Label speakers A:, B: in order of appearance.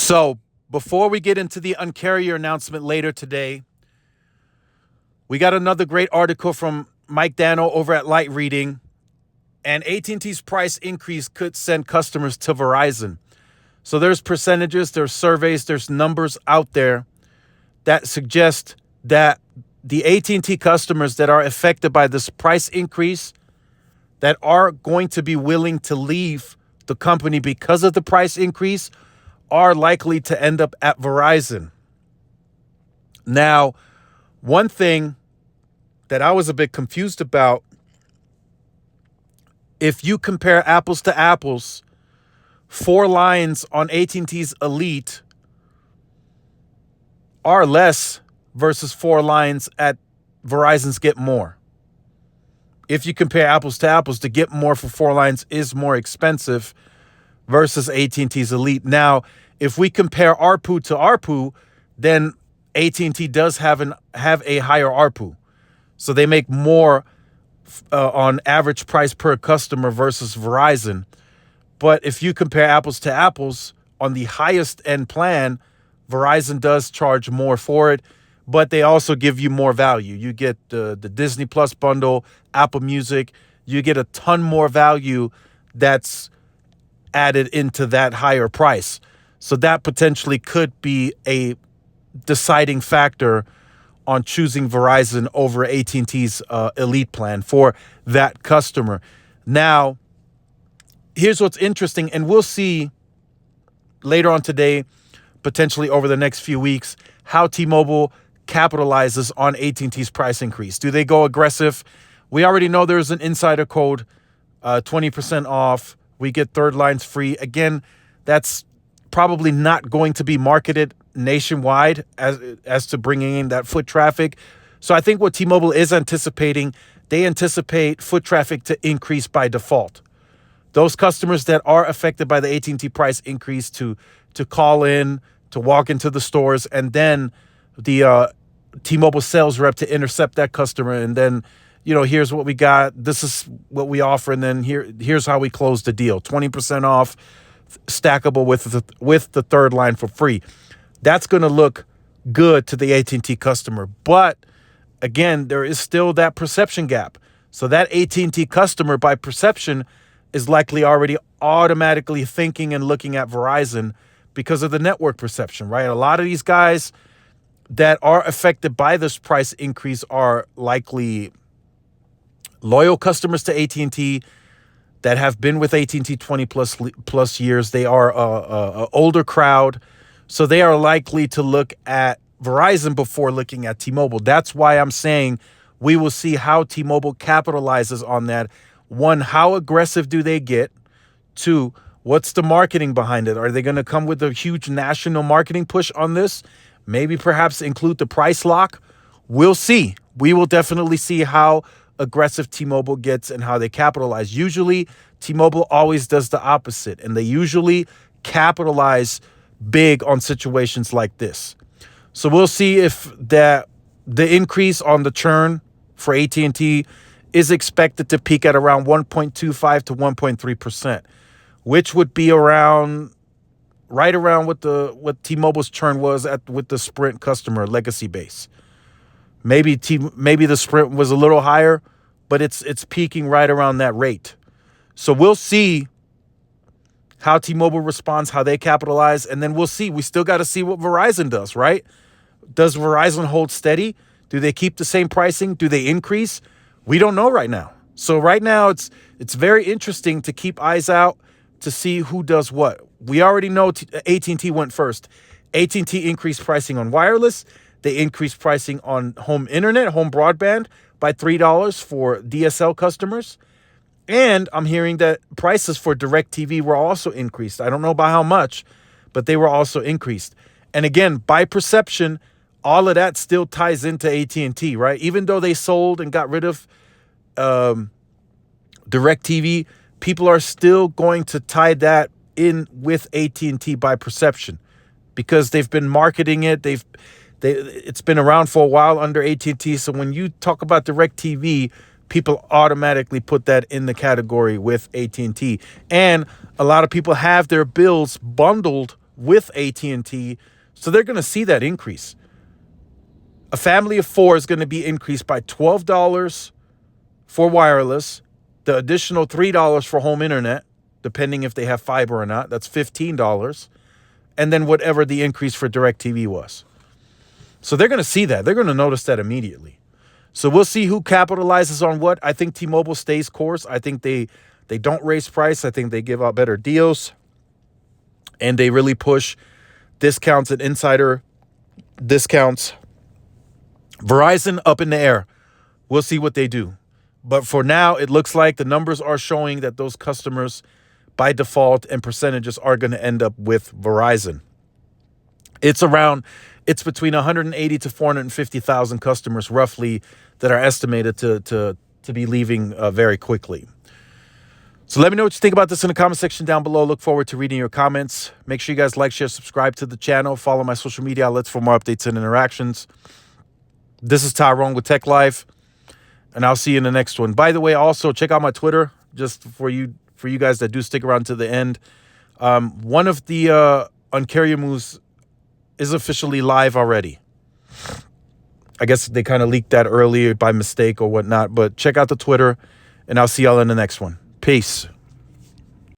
A: So before we get into the Uncarrier announcement later today, we got another great article from Mike Dano over at Light Reading, and AT&T's price increase could send customers to Verizon. So there's percentages, there's surveys, there's numbers out there that suggest that the AT&T customers that are affected by this price increase, that are going to be willing to leave the company because of the price increase, are likely to end up at Verizon. Now, one thing that I was a bit confused about, if you compare apples to apples, 4 lines on AT&T's Elite are less versus 4 lines at Verizon's Get More. If you compare apples to apples, the Get More for 4 lines is more expensive versus AT&T's Elite. Now, if we compare ARPU to ARPU, then AT&T does have a higher ARPU. So they make more on average price per customer versus Verizon. But if you compare apples to apples, on the highest end plan, Verizon does charge more for it, but they also give you more value. You get the Disney Plus bundle, Apple Music. You get a ton more value that's added into that higher price. So that potentially could be a deciding factor on choosing Verizon over AT&T's Elite plan for that customer. Now, here's what's interesting, and we'll see later on today, potentially over the next few weeks, how T-Mobile capitalizes on AT&T's price increase. Do they go aggressive? We already know there's an insider code, 20% off. We get third lines free. Again, that's probably not going to be marketed nationwide as to bringing in that foot traffic. So I think what T-Mobile is anticipating, they anticipate foot traffic to increase by default. Those customers that are affected by the AT&T price increase to call in, to walk into the stores, and then the T-Mobile sales rep to intercept that customer, and then, here's what we got, this is what we offer, and then here's how we close the deal. 20% off, stackable with the third line for free. That's going to look good to the AT&T customer. But again, there is still that perception gap. So that AT&T customer, by perception, is likely already automatically thinking and looking at Verizon because of the network perception, right? A lot of these guys that are affected by this price increase are likely loyal customers to AT&T that have been with AT&T 20 plus years. They are a older crowd, so they are likely to look at Verizon before looking at T-Mobile. That's why I'm saying we will see how T-Mobile capitalizes on that. One, how aggressive do they get? Two, what's the marketing behind it? Are they going to come with a huge national marketing push on this? Maybe perhaps include the price lock? We'll see. We will definitely see how aggressive T-Mobile gets and how they capitalize. Usually, T-Mobile always does the opposite, and they usually capitalize big on situations like this. So we'll see if the increase on the churn for AT&T is expected to peak at around 1.25 to 1.3%, which would be right around what T-Mobile's churn was with the Sprint customer legacy base. Maybe the Sprint was a little higher, but it's peaking right around that rate. So we'll see how T-Mobile responds, how they capitalize, and then we'll see. We still got to see what Verizon does, right? Does Verizon hold steady? Do they keep the same pricing? Do they increase? We don't know right now. So right now it's very interesting to keep eyes out to see who does what. We already know AT&T went first. AT&T increased pricing on wireless. They increased pricing on home internet, home broadband by $3 for DSL customers. And I'm hearing that prices for DirecTV were also increased. I don't know by how much, but they were also increased. And again, by perception, all of that still ties into AT&T, right? Even though they sold and got rid of DirecTV, people are still going to tie that in with AT&T by perception because they've been marketing it. It's been around for a while under AT&T. So when you talk about DirecTV, people automatically put that in the category with AT&T. And a lot of people have their bills bundled with AT&T, so they're going to see that increase. A family of 4 is going to be increased by $12 for wireless, the additional $3 for home internet, depending if they have fiber or not. That's $15. And then whatever the increase for DirecTV was. So they're going to see that. They're going to notice that immediately. So we'll see who capitalizes on what. I think T-Mobile stays course. I think they don't raise price. I think they give out better deals. And they really push discounts and insider discounts. Verizon up in the air. We'll see what they do. But for now, it looks like the numbers are showing that those customers by default and percentages are going to end up with Verizon. It's between 180 to 450,000 customers roughly that are estimated to be leaving very quickly. So let me know what you think about this in the comment section down below. Look forward to reading your comments. Make sure you guys like, share, subscribe to the channel. Follow my social media outlets for more updates and interactions. This is Tyrone with Tech Life, and I'll see you in the next one. By the way, also check out my Twitter, just for you guys that do stick around to the end. One of the Uncarrier moves is officially live already. I guess they kind of leaked that earlier by mistake or whatnot, but check out the Twitter, and I'll see y'all in the next one. Peace.